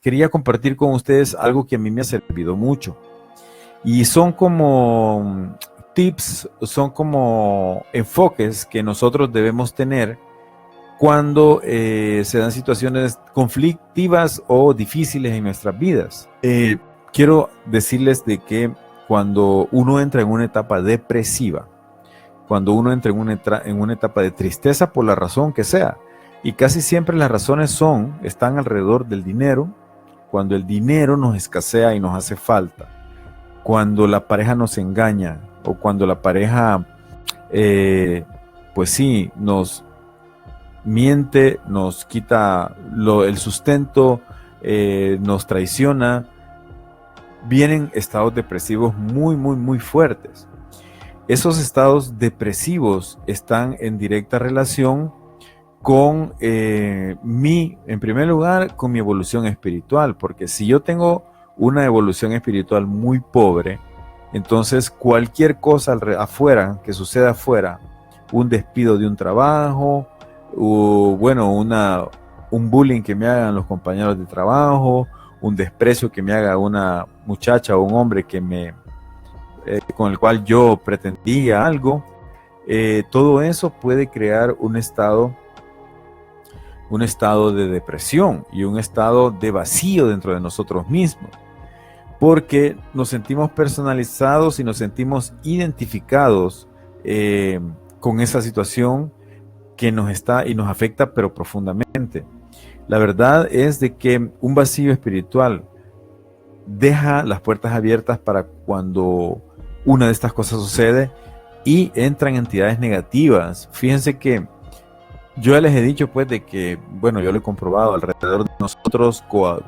Quería compartir con ustedes algo que a mí me ha servido mucho. Y son como tips, son como enfoques que nosotros debemos tener cuando se dan situaciones conflictivas o difíciles en nuestras vidas. Quiero decirles de que cuando uno entra en una etapa depresiva, cuando uno entra en una etapa de tristeza por la razón que sea, y casi siempre las razones están alrededor del dinero, cuando el dinero nos escasea y nos hace falta, cuando la pareja nos engaña o cuando la pareja, pues sí, nos miente, nos quita el sustento, nos traiciona, vienen estados depresivos muy, muy, muy fuertes. Esos estados depresivos están en directa relación con en primer lugar, con mi evolución espiritual, porque si yo tengo una evolución espiritual muy pobre, entonces cualquier cosa afuera, que suceda afuera, un despido de un trabajo, o bueno, un bullying que me hagan los compañeros de trabajo, un desprecio que me haga una muchacha o un hombre con el cual yo pretendía algo, todo eso puede crear un estado de depresión y un estado de vacío dentro de nosotros mismos, porque nos sentimos personalizados y nos sentimos identificados con esa situación que nos afecta pero profundamente. La verdad es de que un vacío espiritual deja las puertas abiertas para cuando una de estas cosas sucede y entran entidades negativas. Fíjense que yo ya les he dicho pues de que, bueno, yo lo he comprobado, alrededor de nosotros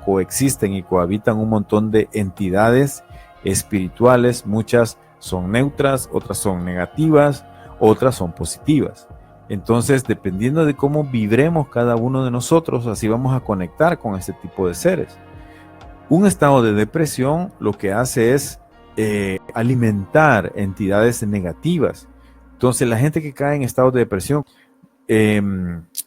coexisten y cohabitan un montón de entidades espirituales. Muchas son neutras, otras son negativas, otras son positivas. Entonces, dependiendo de cómo vibremos cada uno de nosotros, así vamos a conectar con este tipo de seres. Un estado de depresión lo que hace es alimentar entidades negativas. Entonces, la gente que cae en estados de depresión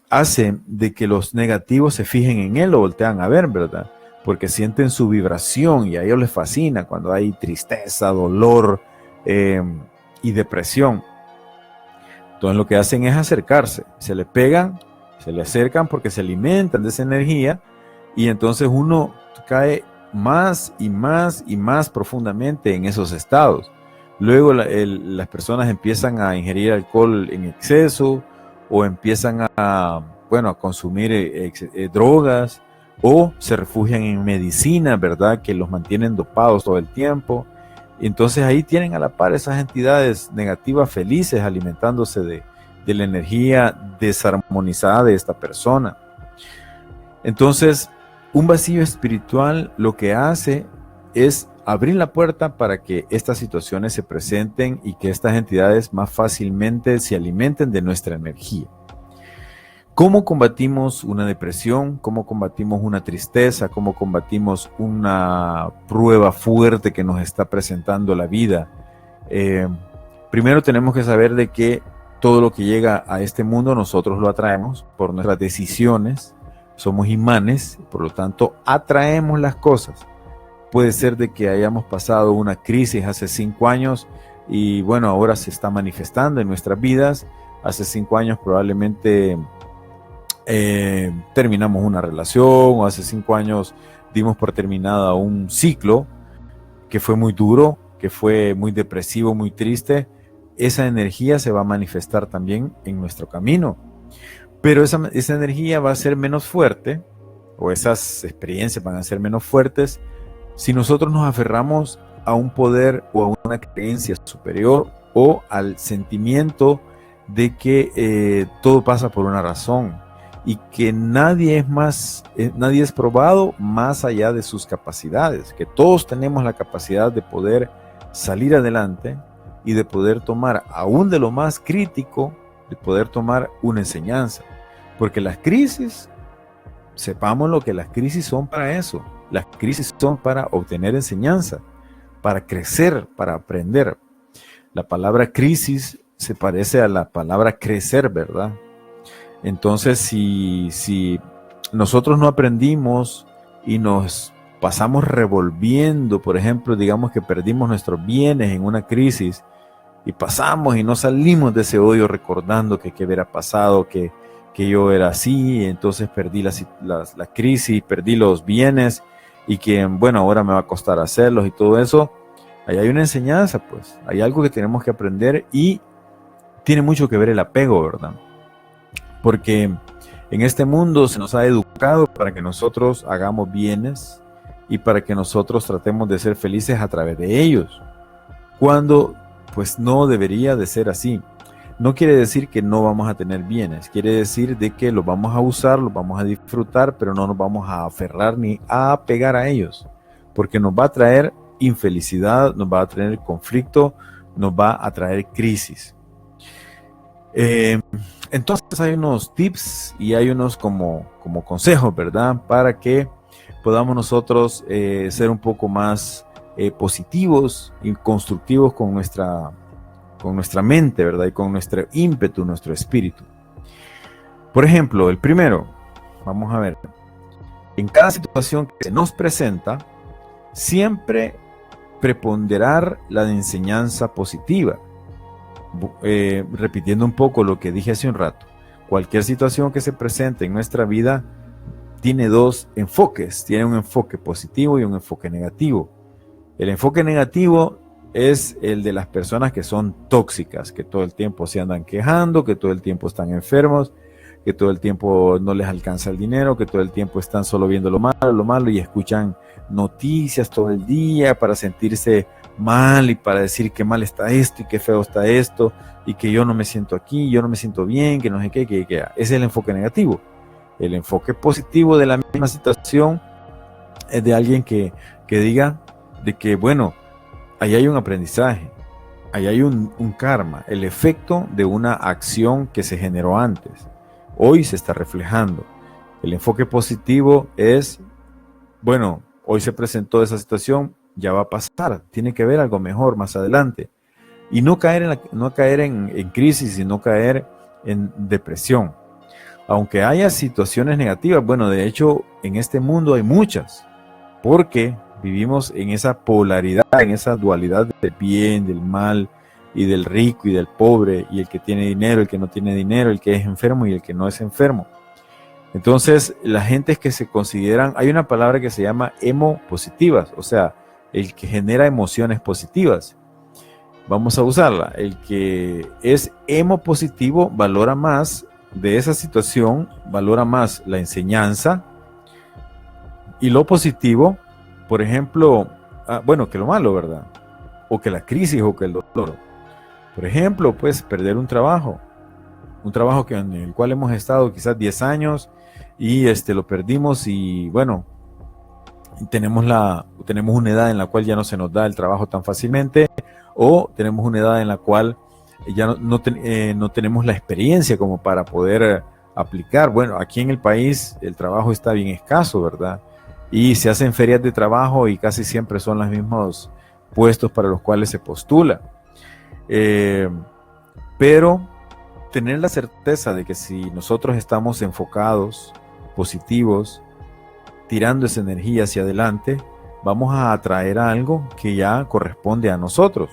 hace de que los negativos se fijen en él, lo voltean a ver, ¿verdad? Porque sienten su vibración y a ellos les fascina cuando hay tristeza, dolor y depresión. Entonces lo que hacen es acercarse, se le pegan, se le acercan porque se alimentan de esa energía y entonces uno cae más y más y más profundamente en esos estados. Luego las personas empiezan a ingerir alcohol en exceso o empiezan a consumir drogas o se refugian en medicina, ¿verdad? Que los mantienen dopados todo el tiempo. Entonces ahí tienen a la par esas entidades negativas felices alimentándose de la energía desarmonizada de esta persona. Entonces, un vacío espiritual lo que hace es abrir la puerta para que estas situaciones se presenten y que estas entidades más fácilmente se alimenten de nuestra energía. ¿Cómo combatimos una depresión? ¿Cómo combatimos una tristeza? ¿Cómo combatimos una prueba fuerte que nos está presentando la vida? Primero tenemos que saber de que todo lo que llega a este mundo nosotros lo atraemos por nuestras decisiones. Somos imanes, por lo tanto atraemos las cosas. Puede ser de que hayamos pasado una crisis hace 5 años y bueno, ahora se está manifestando en nuestras vidas. Hace 5 años probablemente terminamos una relación, o hace 5 años dimos por terminada un ciclo que fue muy duro, que fue muy depresivo, muy triste. Esa energía se va a manifestar también en nuestro camino, pero esa energía va a ser menos fuerte, o esas experiencias van a ser menos fuertes si nosotros nos aferramos a un poder o a una creencia superior o al sentimiento de que todo pasa por una razón y que nadie es probado más allá de sus capacidades, que todos tenemos la capacidad de poder salir adelante y de poder tomar, aún de lo más crítico, de poder tomar una enseñanza. Porque las crisis, sepamos lo que las crisis son para eso, Las crisis son para obtener enseñanza, para crecer, para aprender. La palabra crisis se parece a la palabra crecer, ¿verdad? Entonces, si nosotros no aprendimos y nos pasamos revolviendo, por ejemplo, digamos que perdimos nuestros bienes en una crisis y pasamos y no salimos de ese hoyo recordando que qué hubiera pasado, que yo era así, entonces perdí la crisis, perdí los bienes y que, bueno, ahora me va a costar hacerlos y todo eso. Ahí hay una enseñanza, pues, hay algo que tenemos que aprender y tiene mucho que ver el apego, ¿verdad? Porque en este mundo se nos ha educado para que nosotros hagamos bienes y para que nosotros tratemos de ser felices a través de ellos, cuando pues no debería de ser así. No quiere decir que no vamos a tener bienes, quiere decir de que los vamos a usar, los vamos a disfrutar, pero no nos vamos a aferrar ni a apegar a ellos, porque nos va a traer infelicidad, nos va a traer conflicto, nos va a traer crisis. Entonces hay unos tips y hay unos como consejos, ¿verdad? Para que podamos nosotros ser un poco más positivos y constructivos con nuestra mente, ¿verdad? Y con nuestro ímpetu, nuestro espíritu. Por ejemplo, el primero, vamos a ver, en cada situación que se nos presenta, siempre preponderar la enseñanza positiva. Repitiendo un poco lo que dije hace un rato, cualquier situación que se presente en nuestra vida tiene dos enfoques, tiene un enfoque positivo y un enfoque negativo. El enfoque negativo es el de las personas que son tóxicas, que todo el tiempo se andan quejando, que todo el tiempo están enfermos, que todo el tiempo no les alcanza el dinero, que todo el tiempo están solo viendo lo malo y escuchan noticias todo el día para sentirse mal y para decir que mal está esto y que feo está esto y que yo no me siento aquí, yo no me siento bien, que no sé qué, que. Ese es el enfoque negativo. El enfoque positivo de la misma situación es de alguien que diga de que, bueno, ahí hay un aprendizaje, ahí hay un karma, el efecto de una acción que se generó antes. Hoy se está reflejando. El enfoque positivo es, bueno, hoy se presentó esa situación, ya va a pasar, tiene que haber algo mejor más adelante. Y no caer en crisis y no caer en depresión. Aunque haya situaciones negativas, bueno, de hecho, en este mundo hay muchas, porque vivimos en esa polaridad, en esa dualidad del bien, del mal, y del rico y del pobre, y el que tiene dinero, el que no tiene dinero, el que es enfermo y el que no es enfermo. Entonces, la gente que se consideran, hay una palabra que se llama emopositivas, o sea, el que genera emociones positivas. Vamos a usarla. El que es emopositivo valora más de esa situación, valora más la enseñanza, y lo positivo, por ejemplo, bueno, que lo malo, ¿verdad? O que la crisis o que el dolor. Por ejemplo, pues perder un trabajo en el cual hemos estado quizás 10 años y lo perdimos y bueno, tenemos una edad en la cual ya no se nos da el trabajo tan fácilmente, o tenemos una edad en la cual ya no tenemos la experiencia como para poder aplicar. Bueno, aquí en el país el trabajo está bien escaso, ¿verdad? Y se hacen ferias de trabajo y casi siempre son los mismos puestos para los cuales se postula. Pero tener la certeza de que si nosotros estamos enfocados, positivos, tirando esa energía hacia adelante, vamos a atraer algo que ya corresponde a nosotros.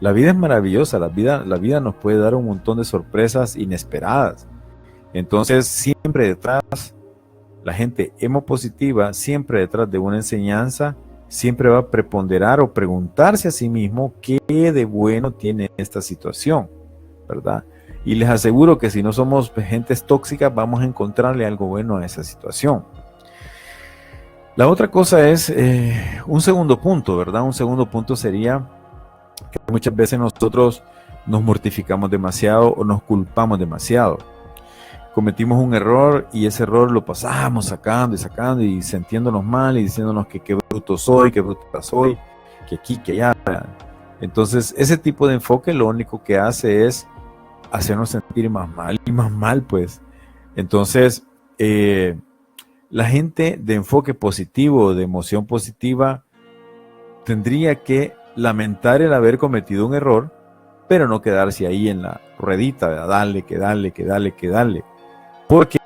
La vida es maravillosa, la vida nos puede dar un montón de sorpresas inesperadas. Entonces, siempre detrás, la gente emopositiva, siempre detrás de una enseñanza, siempre va a preponderar o preguntarse a sí mismo qué de bueno tiene esta situación, ¿verdad? Y les aseguro que si no somos gentes tóxicas, vamos a encontrarle algo bueno a esa situación. La otra cosa es un segundo punto, ¿verdad? Un segundo punto sería que muchas veces nosotros nos mortificamos demasiado o nos culpamos demasiado. Cometimos un error y ese error lo pasamos sacando y sintiéndonos mal y diciéndonos que qué bruto soy, qué bruta soy, que aquí, que allá. Entonces, ese tipo de enfoque lo único que hace es hacernos sentir más mal y más mal, pues. Entonces, La gente de enfoque positivo, de emoción positiva, tendría que lamentar el haber cometido un error, pero no quedarse ahí en la ruedita, de dale, que dale, que dale, que dale. Porque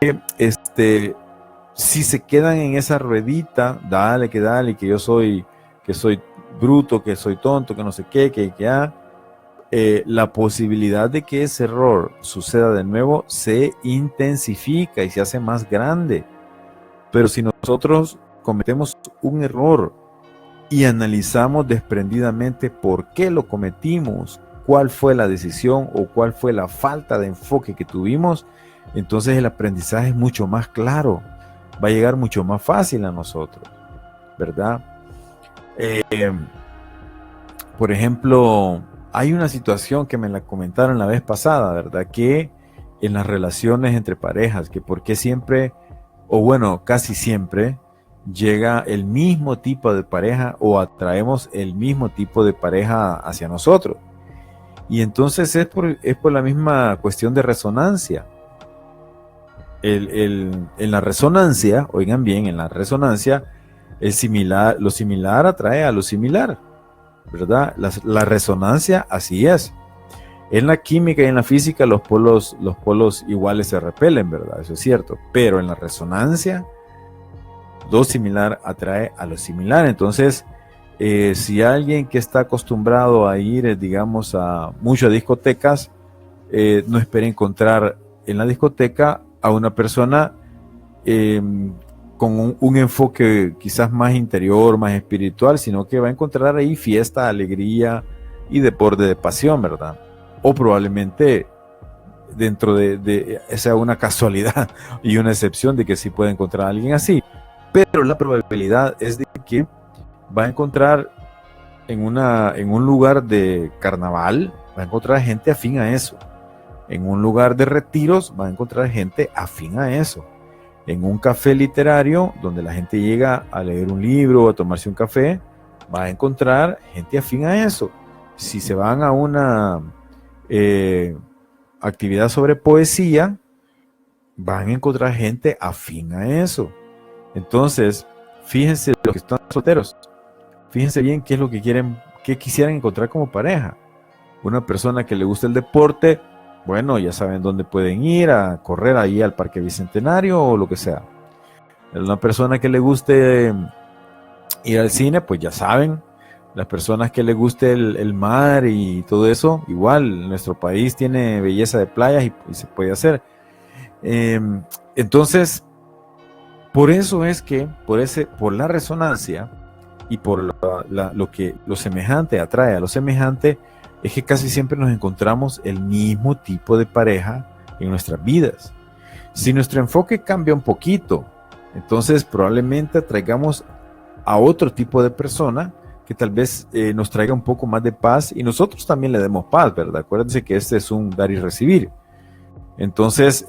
si se quedan en esa ruedita, dale, que yo soy, que soy bruto, que soy tonto, que no sé qué, la posibilidad de que ese error suceda de nuevo se intensifica y se hace más grande. Pero si nosotros cometemos un error y analizamos desprendidamente por qué lo cometimos, cuál fue la decisión o cuál fue la falta de enfoque que tuvimos, entonces el aprendizaje es mucho más claro, va a llegar mucho más fácil a nosotros, ¿verdad? Por ejemplo, hay una situación que me la comentaron la vez pasada, ¿verdad? Que en las relaciones entre parejas, que por qué siempre, o bueno, casi siempre, llega el mismo tipo de pareja o atraemos el mismo tipo de pareja hacia nosotros. Y entonces es por la misma cuestión de resonancia. En la resonancia, oigan bien, en la resonancia, lo similar atrae a lo similar, ¿verdad? La resonancia así es. En la química y en la física los polos iguales se repelen, ¿verdad? Eso es cierto. Pero en la resonancia, lo similar atrae a lo similar. Entonces, si alguien que está acostumbrado a ir, digamos, mucho a discotecas, no espere encontrar en la discoteca a una persona con un enfoque quizás más interior, más espiritual, sino que va a encontrar ahí fiesta, alegría y deporte de pasión, ¿verdad? O probablemente dentro de esa una casualidad y una excepción de que sí puede encontrar a alguien así, pero la probabilidad es de que va a encontrar en un lugar de carnaval, va a encontrar gente afín a eso. En un lugar de retiros va a encontrar gente afín a eso. En un café literario donde la gente llega a leer un libro o a tomarse un café, va a encontrar gente afín a eso. Si se van a una actividad sobre poesía, van a encontrar gente afín a eso. Entonces, fíjense los que están solteros, fíjense bien qué es lo que quieren, qué quisieran encontrar como pareja. Una persona que le gusta el deporte, bueno, ya saben dónde pueden ir a correr ahí al Parque Bicentenario o lo que sea. Una persona que le guste ir al cine, pues ya saben. Las personas que le guste el mar y todo eso, igual, nuestro país tiene belleza de playas y se puede hacer. Entonces, por eso es que, por la resonancia y por lo semejante atrae a lo semejante, es que casi siempre nos encontramos el mismo tipo de pareja en nuestras vidas. Si nuestro enfoque cambia un poquito, entonces probablemente atraigamos a otro tipo de persona que tal vez nos traiga un poco más de paz y nosotros también le demos paz, ¿verdad? Acuérdense que este es un dar y recibir. Entonces,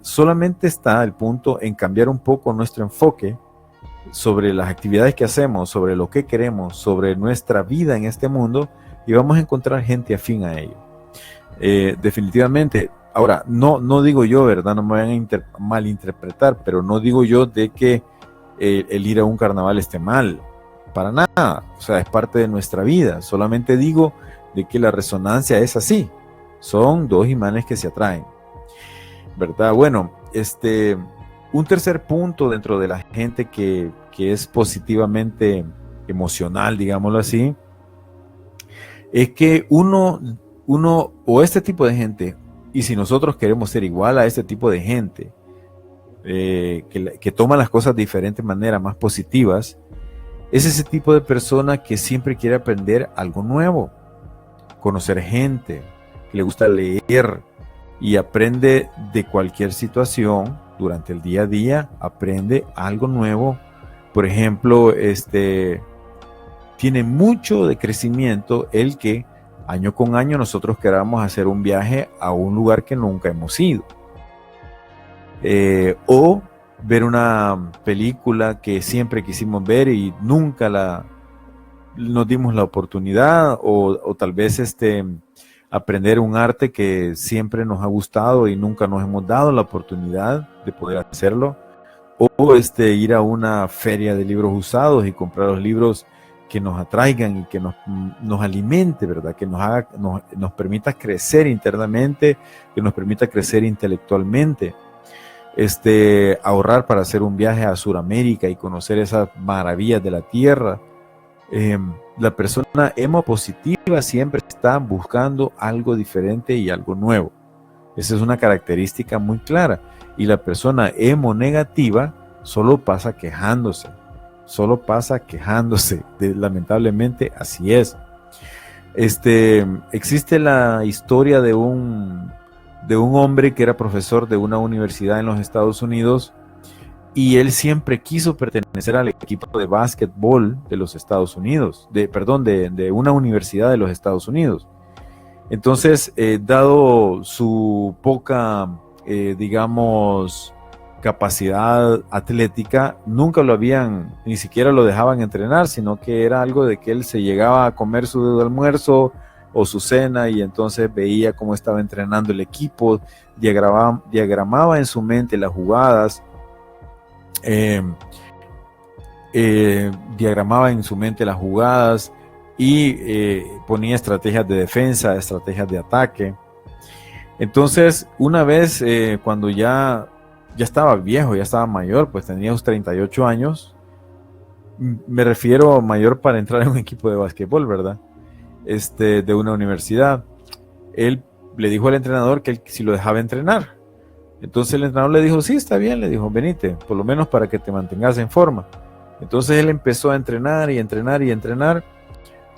solamente está el punto en cambiar un poco nuestro enfoque sobre las actividades que hacemos, sobre lo que queremos, sobre nuestra vida en este mundo y vamos a encontrar gente afín a ello. Definitivamente, ahora, no digo yo, ¿verdad? No me vayan a malinterpretar, pero no digo yo de que el ir a un carnaval esté mal, para nada, o sea, es parte de nuestra vida, solamente digo de que la resonancia es así, son dos imanes que se atraen, ¿verdad? Bueno, un tercer punto dentro de la gente que es positivamente emocional, digámoslo así, es que uno o este tipo de gente, y si nosotros queremos ser igual a este tipo de gente, que toma las cosas de diferente manera, más positivas, es ese tipo de persona que siempre quiere aprender algo nuevo, conocer gente, que le gusta leer y aprende de cualquier situación durante el día a día, aprende algo nuevo. Por ejemplo, tiene mucho de crecimiento el que año con año nosotros queramos hacer un viaje a un lugar que nunca hemos ido. O ver una película que siempre quisimos ver y nunca nos dimos la oportunidad, o tal vez aprender un arte que siempre nos ha gustado y nunca nos hemos dado la oportunidad de poder hacerlo. o ir a una feria de libros usados y comprar los libros que nos atraigan y que nos alimente, ¿verdad? Que nos permita crecer internamente, que nos permita crecer intelectualmente. Ahorrar para hacer un viaje a Sudamérica y conocer esas maravillas de la tierra. La persona emo positiva siempre está buscando algo diferente y algo nuevo. Esa es una característica muy clara. Y la persona emo negativa solo pasa quejándose. Lamentablemente así es. Existe la historia de un hombre que era profesor de una universidad en los Estados Unidos, y él siempre quiso pertenecer al equipo de básquetbol de los Estados Unidos, de una universidad de los Estados Unidos. Entonces, dado su poca, digamos, capacidad atlética, nunca ni siquiera lo dejaban entrenar, sino que era algo de que él se llegaba a comer su almuerzo o su cena, y entonces veía cómo estaba entrenando el equipo, diagramaba en su mente las jugadas, y ponía estrategias de defensa, estrategias de ataque. Entonces, una vez, cuando ya estaba viejo, ya estaba mayor, pues tenía unos 38 años, me refiero mayor para entrar en un equipo de básquetbol, ¿verdad? De una universidad. Él le dijo al entrenador que si lo dejaba entrenar. Entonces el entrenador le dijo, sí, está bien, le dijo, venite, por lo menos para que te mantengas en forma. Entonces él empezó a entrenar y entrenar y entrenar,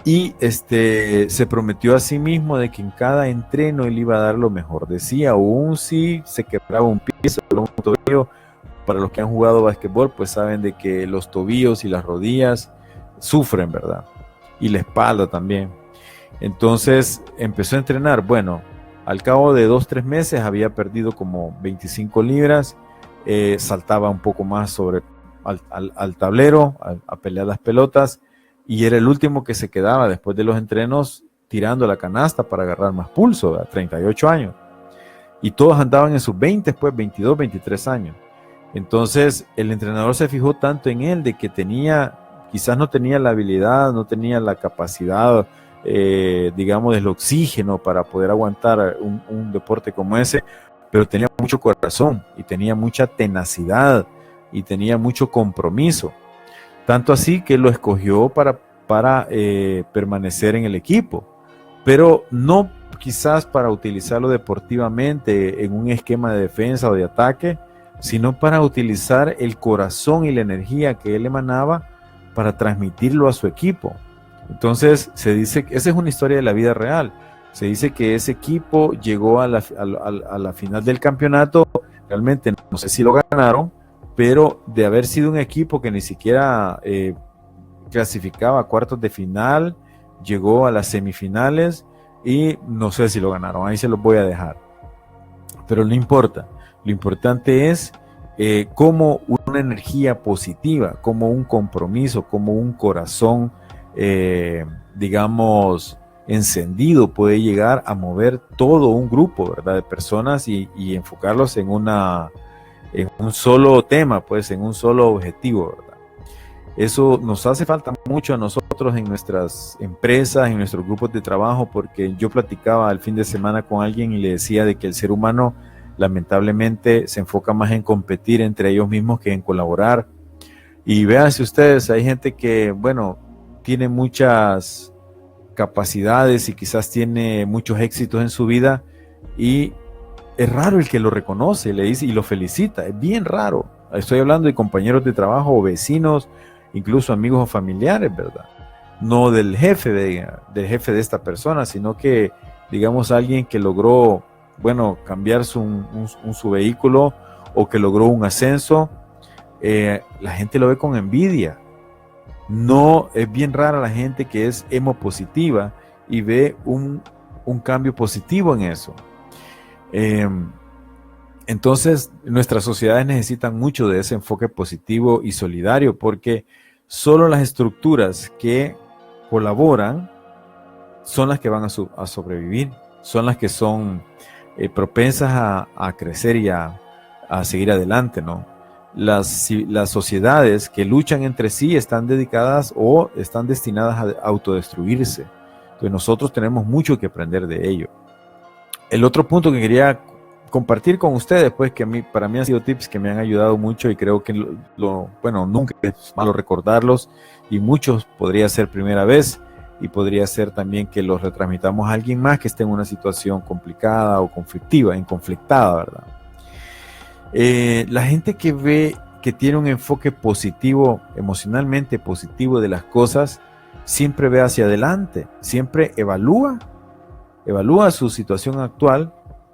y se prometió a sí mismo de que en cada entreno él iba a dar lo mejor de sí, aún si se quebraba un pie, se quebraba un tobillo. Para los que han jugado básquetbol, pues saben de que los tobillos y las rodillas sufren, ¿verdad? Y la espalda también. Entonces empezó a entrenar. Bueno, al cabo de 2-3 meses había perdido como 25 libras, saltaba un poco más al tablero, a pelear las pelotas, y era el último que se quedaba después de los entrenos tirando la canasta para agarrar más pulso, a 38 años. Y todos andaban en sus 20, pues 22, 23 años. Entonces el entrenador se fijó tanto en él de que quizás no tenía la habilidad, no tenía la capacidad, digamos, del oxígeno para poder aguantar un deporte como ese, pero tenía mucho corazón y tenía mucha tenacidad y tenía mucho compromiso. Tanto así que lo escogió para permanecer en el equipo, pero no quizás para utilizarlo deportivamente en un esquema de defensa o de ataque, sino para utilizar el corazón y la energía que él emanaba para transmitirlo a su equipo. Entonces se dice que esa es una historia de la vida real. Se dice que ese equipo llegó a la final del campeonato. Realmente no sé si lo ganaron, pero de haber sido un equipo que ni siquiera clasificaba a cuartos de final, llegó a las semifinales, y no sé si lo ganaron. Ahí se los voy a dejar, pero no importa. Lo importante es cómo una energía positiva, como un compromiso, como un corazón, digamos, encendido, puede llegar a mover todo un grupo, ¿verdad?, de personas, y enfocarlos en un solo tema, pues en un solo objetivo, ¿verdad? Eso nos hace falta mucho a nosotros en nuestras empresas, en nuestros grupos de trabajo, porque yo platicaba el fin de semana con alguien y le decía de que el ser humano lamentablemente se enfoca más en competir entre ellos mismos que en colaborar. Y véanse ustedes, hay gente que, bueno, tiene muchas capacidades y quizás tiene muchos éxitos en su vida, y es raro el que lo reconoce, le dice y lo felicita. Es bien raro. Estoy hablando de compañeros de trabajo o vecinos, incluso amigos o familiares, ¿verdad? No del jefe de esta persona, sino que, digamos, alguien que logró, bueno, cambiar su vehículo, o que logró un ascenso. La gente lo ve con envidia. No, es bien rara la gente que es emo positiva y ve un cambio positivo en eso. Entonces, nuestras sociedades necesitan mucho de ese enfoque positivo y solidario, porque solo las estructuras que colaboran son las que van a sobrevivir, son las que son propensas a crecer y a seguir adelante, ¿no? las sociedades que luchan entre sí están dedicadas o están destinadas a autodestruirse. Entonces nosotros tenemos mucho que aprender de ello. El otro punto que quería compartir con ustedes, pues que para mí han sido tips que me han ayudado mucho y creo que bueno, nunca es malo recordarlos y muchos podría ser primera vez y podría ser también que los retransmitamos a alguien más que esté en una situación complicada o conflictada, ¿verdad? La gente que tiene un enfoque positivo, emocionalmente positivo de las cosas, siempre ve hacia adelante, siempre evalúa su situación actual,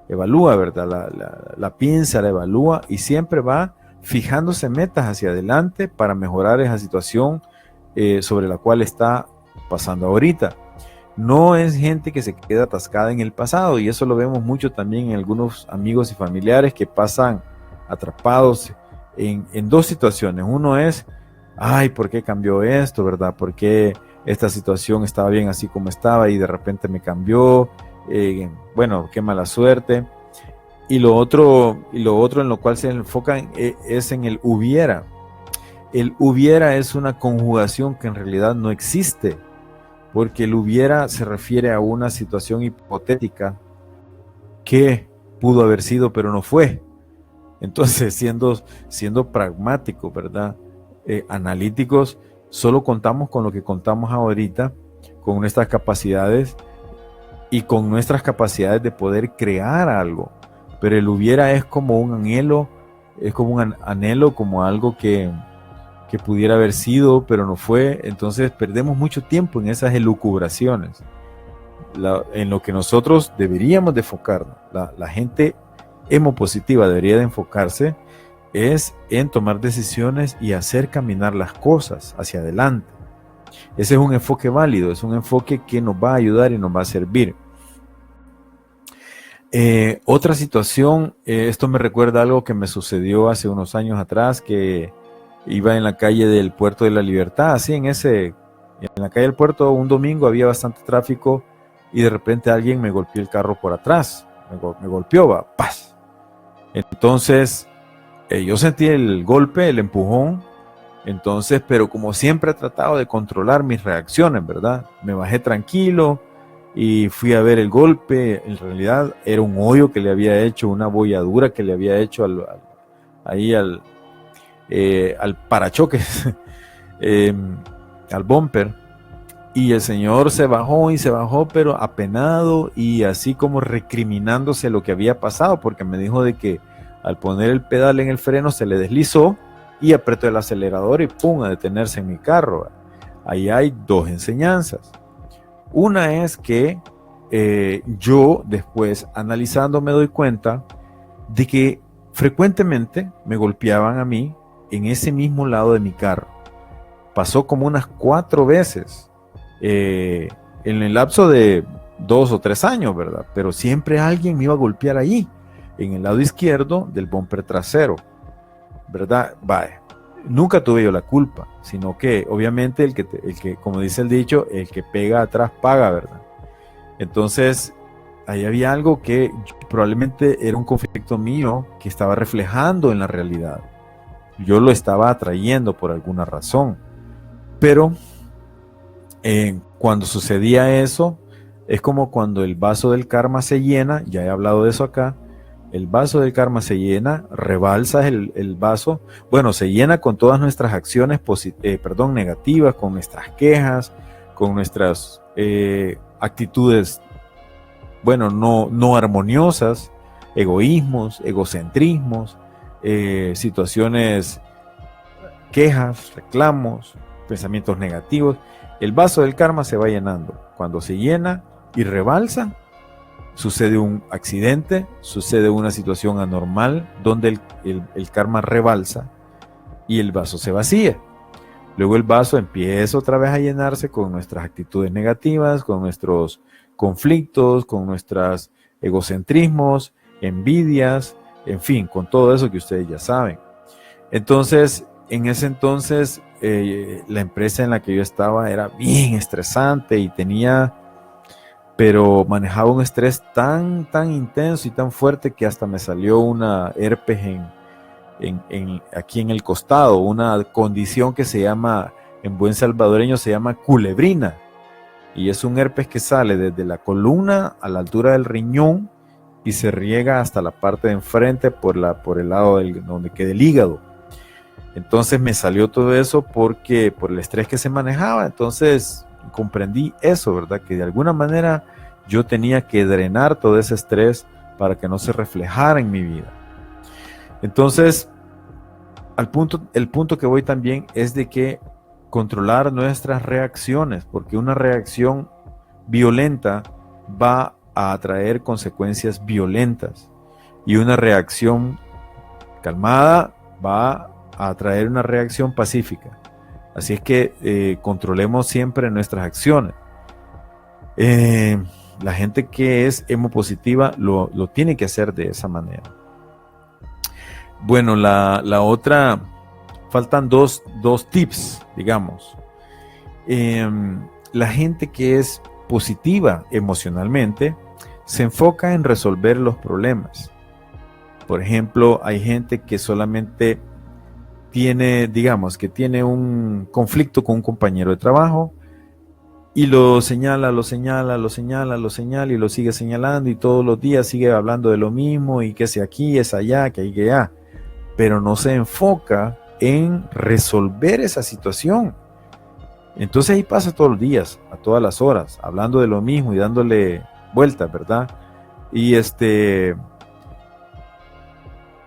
evalúa, ¿verdad? La piensa, la evalúa y siempre va fijándose metas hacia adelante para mejorar esa situación sobre la cual está pasando ahorita. No es gente que se queda atascada en el pasado, y eso lo vemos mucho también en algunos amigos y familiares que pasan atrapados en dos situaciones. Uno es, ay, ¿por qué cambió esto, verdad? ¿Por qué esta situación estaba bien así como estaba y de repente me cambió? Bueno, qué mala suerte. Y lo otro en lo cual se enfocan es en el hubiera. El hubiera es una conjugación que en realidad no existe, porque el hubiera se refiere a una situación hipotética que pudo haber sido pero no fue. Entonces, siendo pragmáticos, ¿verdad? Analíticos, solo contamos con lo que contamos ahorita, con nuestras capacidades y con nuestras capacidades de poder crear algo. Pero el hubiera es como un anhelo, como algo que pudiera haber sido, pero no fue. Entonces perdemos mucho tiempo en esas elucubraciones. En lo que nosotros deberíamos de enfocarnos, la gente hemopositiva debería de enfocarse es en tomar decisiones y hacer caminar las cosas hacia adelante. Ese es un enfoque válido, es un enfoque que nos va a ayudar y nos va a servir. Otra situación, esto me recuerda algo que me sucedió hace unos años atrás, que iba en la calle del Puerto de la Libertad, así en la calle del puerto un domingo había bastante tráfico y de repente alguien me golpeó el carro por atrás, me golpeó, ¡paz! Entonces yo sentí el golpe, el empujón, entonces, pero como siempre he tratado de controlar mis reacciones, ¿verdad? Me bajé tranquilo y fui a ver el golpe. En realidad era un hoyo que le había hecho, una bolladura que le había hecho al parachoques, al bumper. Y el señor se bajó, pero apenado y así como recriminándose lo que había pasado, porque me dijo de que al poner el pedal en el freno se le deslizó y apretó el acelerador y ¡pum!, a detenerse en mi carro. Ahí hay dos enseñanzas. Una es que yo después, analizando, me doy cuenta de que frecuentemente me golpeaban a mí en ese mismo lado de mi carro. Pasó como unas 4 veces. En el lapso de 2 o 3 años, ¿verdad? Pero siempre alguien me iba a golpear ahí, en el lado izquierdo del bumper trasero, ¿verdad? Vaya, nunca tuve yo la culpa, sino que obviamente el que, como dice el dicho, el que pega atrás paga, ¿verdad? Entonces, ahí había algo que probablemente era un conflicto mío que estaba reflejando en la realidad. Yo lo estaba atrayendo por alguna razón, pero cuando sucedía eso, es como cuando el vaso del karma se llena, ya he hablado de eso acá, el vaso del karma se llena, rebalsa el vaso, bueno, se llena con todas nuestras acciones negativas, con nuestras quejas, con nuestras actitudes, bueno, no armoniosas, egoísmos, egocentrismos, situaciones, quejas, reclamos, pensamientos negativos. El vaso del karma se va llenando. Cuando se llena y rebalsa, sucede un accidente, sucede una situación anormal donde el karma rebalsa y el vaso se vacía. Luego el vaso empieza otra vez a llenarse con nuestras actitudes negativas, con nuestros conflictos, con nuestros egocentrismos, envidias, en fin, con todo eso que ustedes ya saben. Entonces, en ese entonces, la empresa en la que yo estaba era bien estresante y pero manejaba un estrés tan intenso y tan fuerte que hasta me salió una herpes aquí en el costado, una condición que se llama, en buen salvadoreño se llama culebrina, y es un herpes que sale desde la columna a la altura del riñón y se riega hasta la parte de enfrente por el lado donde queda el hígado. Entonces me salió todo eso por el estrés que se manejaba. Entonces comprendí eso, ¿verdad? Que de alguna manera yo tenía que drenar todo ese estrés para que no se reflejara en mi vida. Entonces, el punto que voy también es de que controlar nuestras reacciones, porque una reacción violenta va a atraer consecuencias violentas, y una reacción calmada va a atraer una reacción pacífica. Así es que controlemos siempre nuestras acciones. La gente que es hemopositiva lo tiene que hacer de esa manera. Bueno, la otra, faltan dos tips, digamos. La gente que es positiva emocionalmente se enfoca en resolver los problemas. Por ejemplo, hay gente que solamente tiene, digamos, que tiene un conflicto con un compañero de trabajo y lo señala y lo sigue señalando, y todos los días sigue hablando de lo mismo, y que es aquí, es allá, que hay que allá, pero no se enfoca en resolver esa situación. Entonces ahí pasa todos los días, a todas las horas, hablando de lo mismo y dándole vueltas, ¿verdad? Y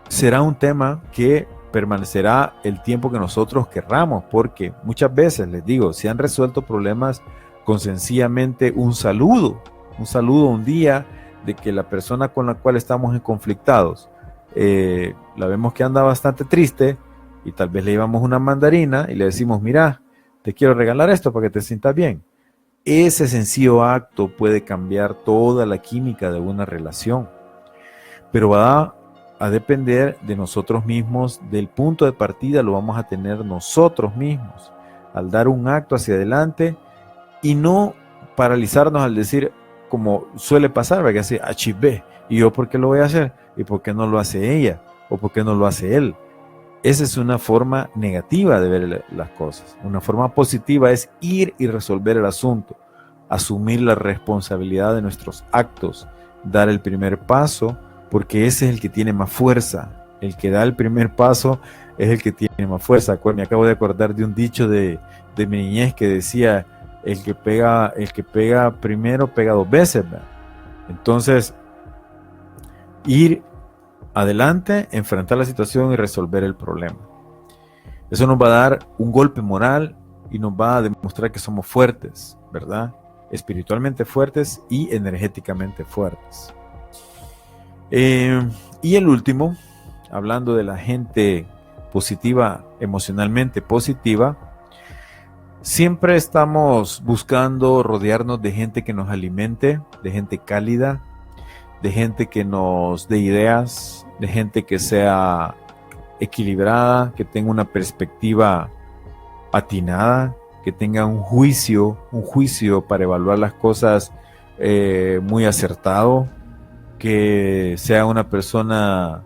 será un tema que permanecerá el tiempo que nosotros querramos, porque muchas veces, les digo, se han resuelto problemas con sencillamente un saludo un día, de que la persona con la cual estamos en conflictados, la vemos que anda bastante triste, y tal vez le llevamos una mandarina y le decimos: mira, te quiero regalar esto para que te sientas bien. Ese sencillo acto puede cambiar toda la química de una relación, pero va a depender de nosotros mismos. Del punto de partida lo vamos a tener nosotros mismos al dar un acto hacia adelante, y no paralizarnos al decir, como suele pasar, que así, achibé, ¿y yo por qué lo voy a hacer? ¿Y por qué no lo hace ella? ¿O por qué no lo hace él? Esa es una forma negativa de ver las cosas. Una forma positiva es ir y resolver el asunto, asumir la responsabilidad de nuestros actos, dar el primer paso, porque ese es el que tiene más fuerza. El que da el primer paso es el que tiene más fuerza. Me acabo de acordar de un dicho de mi niñez que decía: el que pega primero pega dos veces, ¿verdad? Entonces, ir adelante, enfrentar la situación y resolver el problema. Eso nos va a dar un golpe moral y nos va a demostrar que somos fuertes, ¿verdad? Espiritualmente fuertes y energéticamente fuertes. Y el último, hablando de la gente positiva, emocionalmente positiva, siempre estamos buscando rodearnos de gente que nos alimente, de gente cálida, de gente que nos dé ideas, de gente que sea equilibrada, que tenga una perspectiva atinada, que tenga un juicio para evaluar las cosas muy acertado, que sea una persona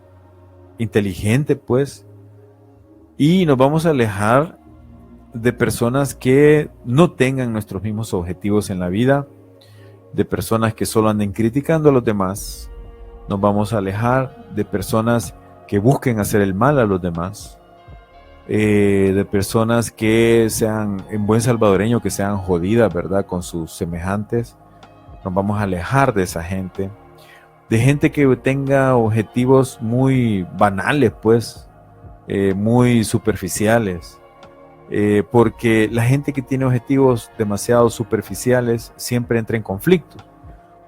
inteligente, pues. Y nos vamos a alejar de personas que no tengan nuestros mismos objetivos en la vida, de personas que solo anden criticando a los demás. Nos vamos a alejar de personas que busquen hacer el mal a los demás, de personas que sean, en buen salvadoreño, que sean jodidas, ¿verdad?, con sus semejantes. Nos vamos a alejar de esa gente, de gente que tenga objetivos muy banales, pues, muy superficiales. Porque la gente que tiene objetivos demasiado superficiales siempre entra en conflictos,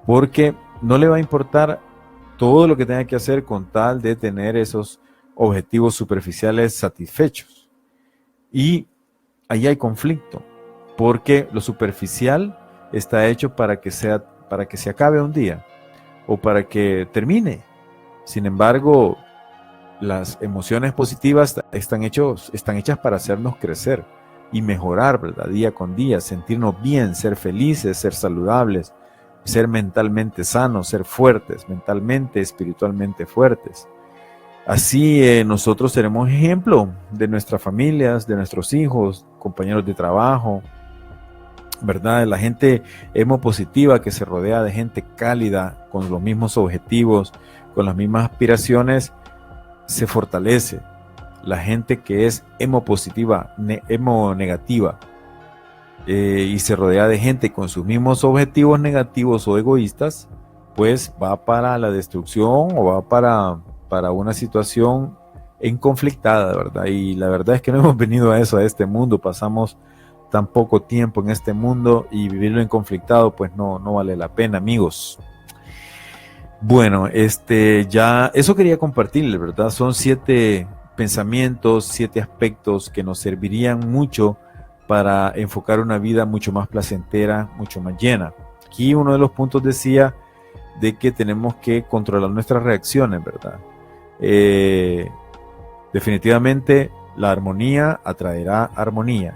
porque no le va a importar todo lo que tenga que hacer con tal de tener esos objetivos superficiales satisfechos. Y ahí hay conflicto, porque lo superficial está hecho para que se acabe un día o para que termine. Sin embargo, las emociones positivas están hechas para hacernos crecer y mejorar, ¿verdad?, día con día, sentirnos bien, ser felices, ser saludables, ser mentalmente sanos, ser fuertes, mentalmente, espiritualmente fuertes. Así nosotros seremos ejemplo de nuestras familias, de nuestros hijos, compañeros de trabajo, ¿verdad? La gente hemopositiva que se rodea de gente cálida, con los mismos objetivos, con las mismas aspiraciones, se fortalece. La gente que es hemopositiva, hemonegativa, y se rodea de gente con sus mismos objetivos negativos o egoístas, pues va para la destrucción o va para una situación conflictada, ¿verdad? Y la verdad es que no hemos venido a eso, a este mundo, pasamos tan poco tiempo en este mundo y vivirlo en conflictado, pues no vale la pena, amigos. Bueno, ya eso quería compartirles, ¿verdad? Son 7 pensamientos, 7 aspectos que nos servirían mucho para enfocar una vida mucho más placentera, mucho más llena. Aquí uno de los puntos decía de que tenemos que controlar nuestras reacciones, ¿verdad? Definitivamente la armonía atraerá armonía.